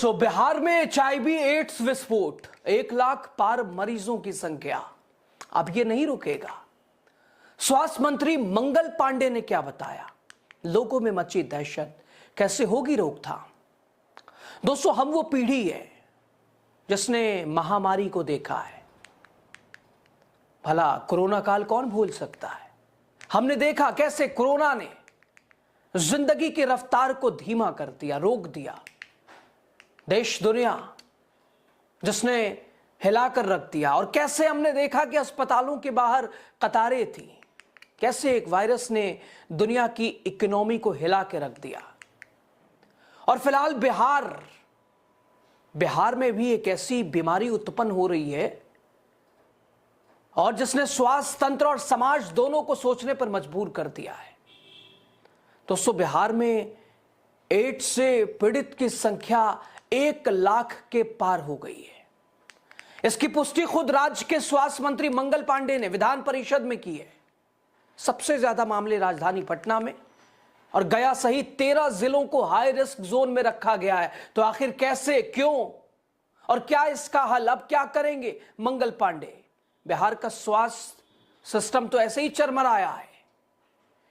दोस्तों, बिहार में HIV AIDS विस्फोट, 1 लाख पार मरीजों की संख्या। अब ये नहीं रुकेगा। स्वास्थ्य मंत्री मंगल पांडे ने क्या बताया, लोगों में मची दहशत, कैसे होगी रोकथाम। दोस्तों, हम वो पीढ़ी है जिसने महामारी को देखा है। भला कोरोना काल कौन भूल सकता है। हमने देखा कैसे कोरोना ने जिंदगी की रफ्तार को धीमा कर दिया, रोक दिया। देश दुनिया जिसने हिलाकर रख दिया, और कैसे हमने देखा कि अस्पतालों के बाहर कतारें थी, कैसे एक वायरस ने दुनिया की इकोनॉमी को हिला के रख दिया। और फिलहाल बिहार में भी एक ऐसी बीमारी उत्पन्न हो रही है और जिसने स्वास्थ्य तंत्र और समाज दोनों को सोचने पर मजबूर कर दिया है। दोस्तों, बिहार में एड्स से पीड़ित की संख्या 1 लाख के पार हो गई है। इसकी पुष्टि खुद राज्य के स्वास्थ्य मंत्री मंगल पांडे ने विधान परिषद में की है। सबसे ज्यादा मामले राजधानी पटना में और गया सहित 13 जिलों को हाई रिस्क जोन में रखा गया है। तो आखिर कैसे, क्यों और क्या इसका हल, अब क्या करेंगे मंगल पांडे। बिहार का स्वास्थ्य सिस्टम तो ऐसे ही चरमराया है,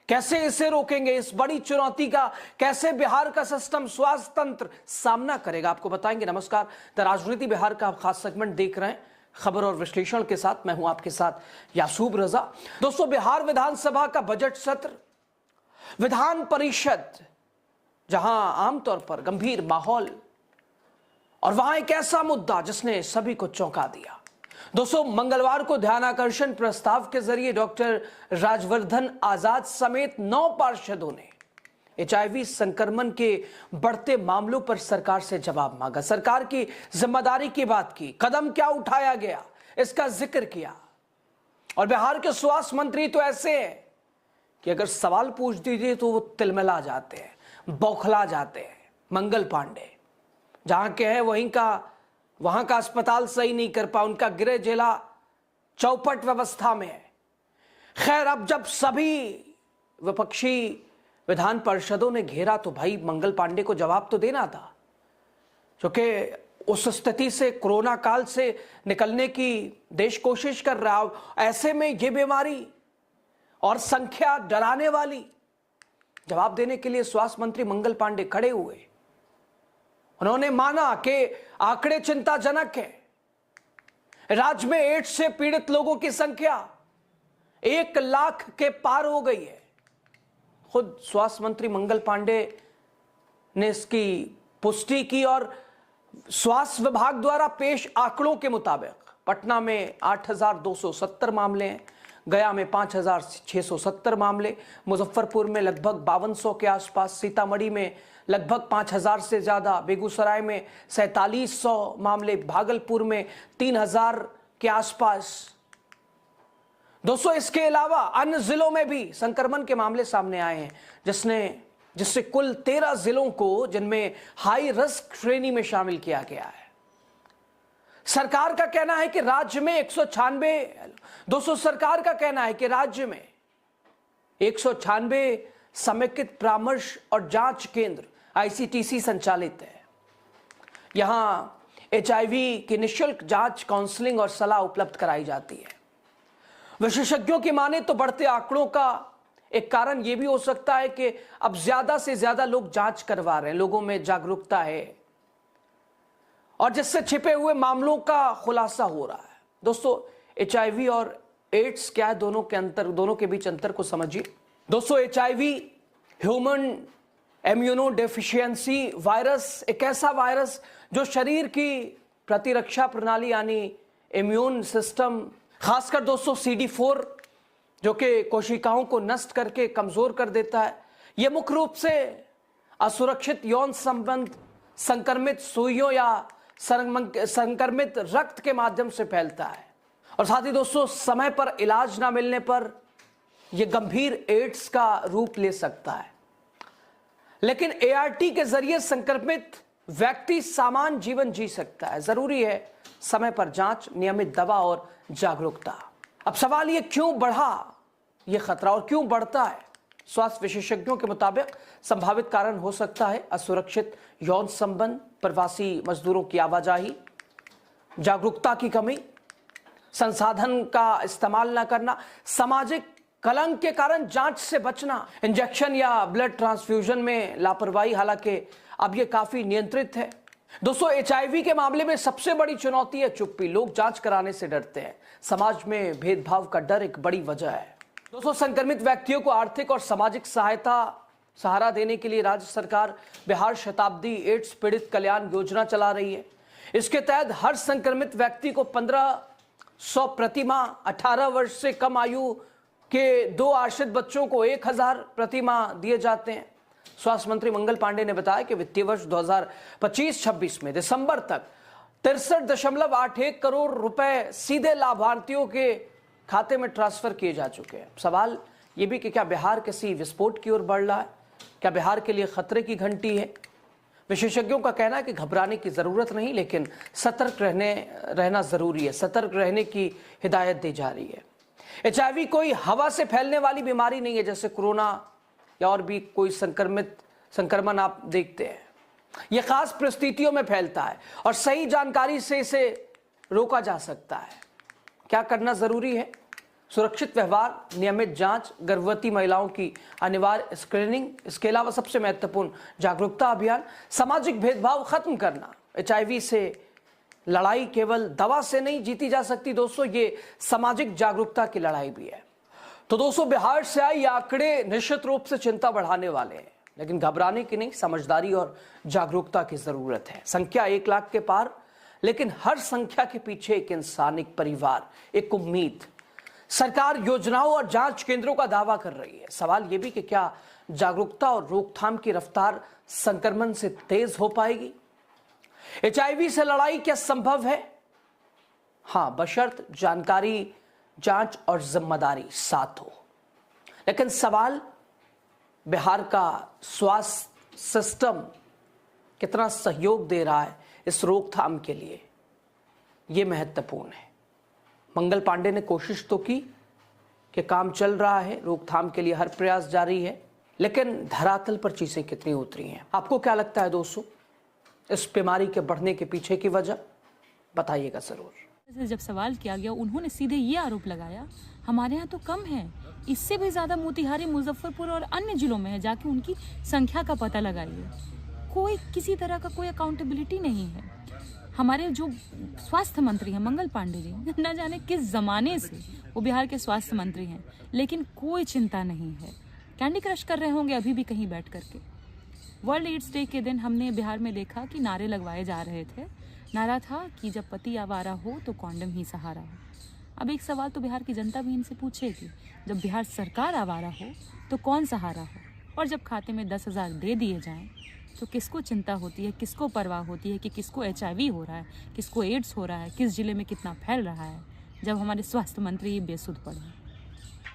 कैसे इसे रोकेंगे, इस बड़ी चुनौती का कैसे बिहार का सिस्टम, स्वास्थ्य तंत्र सामना करेगा, आपको बताएंगे। नमस्कार, द राजनीति बिहार का आप खास सेगमेंट देख रहे हैं, खबर और विश्लेषण के साथ मैं हूं आपके साथ यासूब रजा। दोस्तों, बिहार विधानसभा का बजट सत्र, विधान परिषद, जहां आमतौर पर गंभीर माहौल, और वहां एक ऐसा मुद्दा जिसने सभी को चौंका दिया। दोस्तों, मंगलवार को ध्यानाकर्षण प्रस्ताव के जरिए डॉक्टर राजवर्धन आजाद समेत 9 पार्षदों ने एचआईवी संक्रमण के बढ़ते मामलों पर सरकार से जवाब मांगा, सरकार की जिम्मेदारी की बात की, कदम क्या उठाया गया इसका जिक्र किया। और बिहार के स्वास्थ्य मंत्री तो ऐसे हैं कि अगर सवाल पूछ दीजिए तो वो तिलमिला जाते हैं, बौखला जाते हैं। मंगल पांडे जहां के हैं वहां का अस्पताल सही नहीं कर पा, उनका गृह जिला चौपट व्यवस्था में है। खैर, अब जब सभी विपक्षी विधान पार्षदों ने घेरा तो भाई मंगल पांडे को जवाब तो देना था, क्योंकि उस स्थिति से, कोरोना काल से निकलने की देश कोशिश कर रहा है। ऐसे में ये बीमारी और संख्या डराने वाली, जवाब देने के लिए स्वास्थ्य मंत्री मंगल पांडे खड़े हुए। उन्होंने माना कि आंकड़े चिंताजनक है। राज्य में एड्स से पीड़ित लोगों की संख्या 1 लाख के पार हो गई है। खुद स्वास्थ्य मंत्री मंगल पांडे ने इसकी पुष्टि की और स्वास्थ्य विभाग द्वारा पेश आंकड़ों के मुताबिक पटना में 8,270 मामले हैं, गया में 5,670 मामले, मुजफ्फरपुर में लगभग 5200 के आसपास, सीतामढ़ी में लगभग 5,000 से ज्यादा, बेगूसराय में 4,700 मामले, भागलपुर में 3,000 के आसपास। दोस्तों, इसके अलावा अन्य जिलों में भी संक्रमण के मामले सामने आए हैं, जिससे कुल 13 जिलों को, जिनमें हाई रिस्क श्रेणी में शामिल किया गया है। सरकार का कहना है कि राज्य में 196 समेकित परामर्श और जांच केंद्र आईसीटीसी संचालित है। यहां एचआईवी की निःशुल्क जांच, काउंसलिंग और सलाह उपलब्ध कराई जाती है। विशेषज्ञों की माने तो बढ़ते आंकड़ों का एक कारण यह भी हो सकता है कि अब ज्यादा से ज्यादा लोग जांच करवा रहे हैं, लोगों में जागरूकता है और जिससे छिपे हुए मामलों का खुलासा हो रहा है। दोस्तों, एचआईवी और एड्स क्या है, दोनों के बीच अंतर को समझिए। दोस्तों, HIV human immuno deficiency virus, एक ऐसा वायरस जो शरीर की प्रतिरक्षा प्रणाली यानी इम्यून सिस्टम, खासकर दोस्तों CD4, जो कि कोशिकाओं को नष्ट करके कमजोर कर देता है। यह मुख्य रूप से असुरक्षित यौन संबंध, संक्रमित सुइयों या संक्रमित रक्त के माध्यम से फैलता है। और साथ ही दोस्तों, समय पर इलाज ना मिलने पर यह गंभीर एड्स का रूप ले सकता है। लेकिन ART के जरिए संक्रमित व्यक्ति सामान्य जीवन जी सकता है। जरूरी है समय पर जांच, नियमित दवा और जागरूकता। अब सवाल ये, क्यों बढ़ा यह खतरा और क्यों बढ़ता है? स्वास्थ्य विशेषज्ञों के मुताबिक संभावित कारण हो सकता है असुरक्षित यौन संबंध, प्रवासी मजदूरों की आवाजाही, जागरूकता की कमी, संसाधन का इस्तेमाल न करना, सामाजिक कलंक के कारण जांच से बचना, इंजेक्शन या ब्लड ट्रांसफ्यूजन में लापरवाही, हालांकि अब यह काफी नियंत्रित है। दोस्तों, एचआईवी के मामले में सबसे बड़ी चुनौती है चुप्पी। लोग जांच कराने से डरते हैं। समाज में भेदभाव का डर एक बड़ी वजह है। दोस्तों, संक्रमित व्यक्तियों को आर्थिक और सामाजिक सहारा देने के लिए राज्य सरकार बिहार शताब्दी एड्स पीड़ित कल्याण योजना चला रही है। इसके तहत हर संक्रमित व्यक्ति को 1500 प्रतिमाह, 18 वर्ष से कम आयु के 2 आश्रित बच्चों को 1000 प्रतिमाह दिए जाते हैं। स्वास्थ्य मंत्री मंगल पांडे ने बताया कि वित्तीय वर्ष 2025-26 में दिसंबर तक 63.81 करोड़ रुपए सीधे लाभार्थियों के खाते में ट्रांसफर किए जा चुके हैं। सवाल यह भी कि क्या बिहार किसी विस्फोट की ओर बढ़ रहा है? क्या बिहार के लिए खतरे की घंटी है? विशेषज्ञों का कहना है कि घबराने की जरूरत नहीं, लेकिन सतर्क रहना जरूरी है। सतर्क रहने की हिदायत दी जा रही है। एचआईवी कोई हवा से फैलने वाली बीमारी नहीं है, जैसे कोरोना या और भी कोई संक्रमण आप देखते हैं। यह खास परिस्थितियों में फैलता है और सही जानकारी से इसे रोका जा सकता है। क्या करना जरूरी है? सुरक्षित व्यवहार, नियमित जांच, गर्भवती महिलाओं की अनिवार्य स्क्रीनिंग, इसके अलावा सबसे महत्वपूर्ण जागरूकता अभियान, सामाजिक भेदभाव खत्म करना। एचआईवी से लड़ाई केवल दवा से नहीं जीती जा सकती दोस्तों, ये सामाजिक जागरूकता की लड़ाई भी है। तो दोस्तों, बिहार से आए आंकड़े निश्चित रूप से चिंता बढ़ाने वाले हैं, लेकिन घबराने की नहीं, समझदारी और जागरूकता की जरूरत है। संख्या 1 लाख के पार, लेकिन हर संख्या के पीछे एक इंसान, एक परिवार, एक उम्मीद। सरकार योजनाओं और जांच केंद्रों का दावा कर रही है। सवाल यह भी कि क्या जागरूकता और रोकथाम की रफ्तार संक्रमण से तेज हो पाएगी? एचआईवी से लड़ाई क्या संभव है? हां, बशर्त जानकारी, जांच और जिम्मेदारी साथ हो। लेकिन सवाल, बिहार का स्वास्थ्य सिस्टम कितना सहयोग दे रहा है इस रोकथाम के लिए, यह महत्वपूर्ण है। मंगल पांडे ने कोशिश तो की कि काम चल रहा है, रोकथाम के लिए हर प्रयास जारी है, लेकिन धरातल पर चीजें कितनी उतरी हैं? आपको क्या लगता है दोस्तों, इस बीमारी के बढ़ने के पीछे की वजह बताइएगा जरूर। जब सवाल किया गया, उन्होंने सीधे ये आरोप लगाया, हमारे यहाँ तो कम है, इससे भी ज्यादा मोतिहारी, मुजफ्फरपुर और अन्य जिलों में है, जाके उनकी संख्या का पता लगाइए। कोई किसी तरह का कोई अकाउंटेबिलिटी नहीं है। हमारे जो स्वास्थ्य मंत्री हैं मंगल पांडे जी, न जाने किस जमाने से वो बिहार के स्वास्थ्य मंत्री हैं, लेकिन कोई चिंता नहीं है। कैंडी क्रश कर रहे होंगे अभी भी कहीं बैठ करके। वर्ल्ड एड्स डे के दिन हमने बिहार में देखा कि नारे लगवाए जा रहे थे। नारा था कि जब पति आवारा हो तो कॉन्डम ही सहारा हो। अब एक सवाल तो बिहार की जनता भी इनसे पूछेगी, जब बिहार सरकार आवारा हो तो कौन सहारा हो? और जब खाते में 10,000 दे दिए जाएं तो किसको चिंता होती है, किसको परवाह होती है कि किसको एचआईवी हो रहा है, किसको एड्स हो रहा है, किस जिले में कितना फैल रहा है, जब हमारे स्वास्थ्य मंत्री बेसुध पड़े।